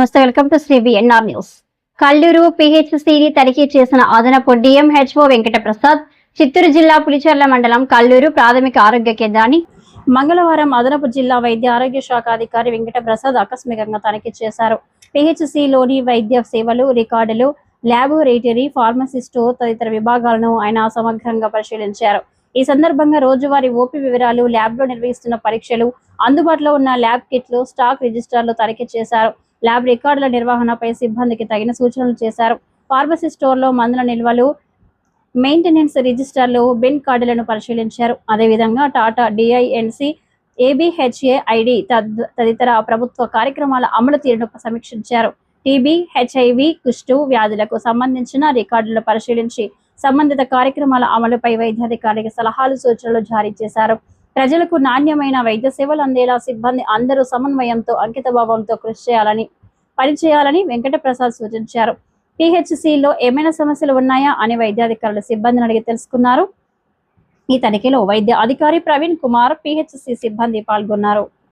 నమస్తే, welcome to Shri VNR news. Kalluru పిహెచ్సిని తనిఖీ చేసిన అదనపు డిఎంహెచ్ఓ వెంకట ప్రసాద్ చిత్తూరు జిల్లా పులిచెర్ల మండలం కల్లూరు ప్రాథమిక ఆరోగ్య కేంద్రాన్ని మంగళవారం అదనపు జిల్లా వైద్య ఆరోగ్య శాఖ అధికారి వెంకట ప్రసాద్ ఆకస్మికంగా తనిఖీ చేశారు. పిహెచ్సిలోని వైద్య సేవలు, రికార్డులు, ల్యాబొరేటరీ, ఫార్మసీ స్టోర్ తదితర విభాగాలను ఆయన సమగ్రంగా పరిశీలించారు. ఈ సందర్భంగా రోజువారీ ఓపీ వివరాలు, ల్యాబ్లో నిర్వహిస్తున్న పరీక్షలు, అందుబాటులో ఉన్న ల్యాబ్ కిట్లు, స్టాక్ రిజిస్టర్లు తనిఖీ చేశారు. ల్యాబ్ రికార్డుల నిర్వహణపై సిబ్బందికి తగిన సూచనలు చేశారు. ఫార్మసీ స్టోర్లో మందుల నిల్వలు, మెయింటెనెన్స్ రిజిస్టర్లు, బిన్ కార్డులను పరిశీలించారు. అదేవిధంగా టాటా డిఐఎన్సి, ఏబిహెచ్ఏ ఐడి తదితర ప్రభుత్వ కార్యక్రమాల అమలు తీరును సమీక్షించారు. టీబీ, హెచ్ఐవి, కుష్టు వ్యాధులకు సంబంధించిన రికార్డులను పరిశీలించి సంబంధిత కార్యక్రమాల అమలుపై వైద్యాధికారికి సలహాలు, సూచనలు జారీ చేశారు. ప్రజలకు నాణ్యమైన వైద్య సేవలు అందేలా సిబ్బంది అందరూ సమన్వయంతో, అంకితభావంతో పనిచేయాలని వెంకట ప్రసాద్ సూచించారు. పిహెచ్సిలో ఏమైనా సమస్యలు ఉన్నాయా అని వైద్యాధికారులు సిబ్బందిని అడిగి తెలుసుకున్నారు. ఈ తనిఖీలో వైద్య అధికారి ప్రవీణ్ కుమార్, పిహెచ్సి సిబ్బంది పాల్గొన్నారు.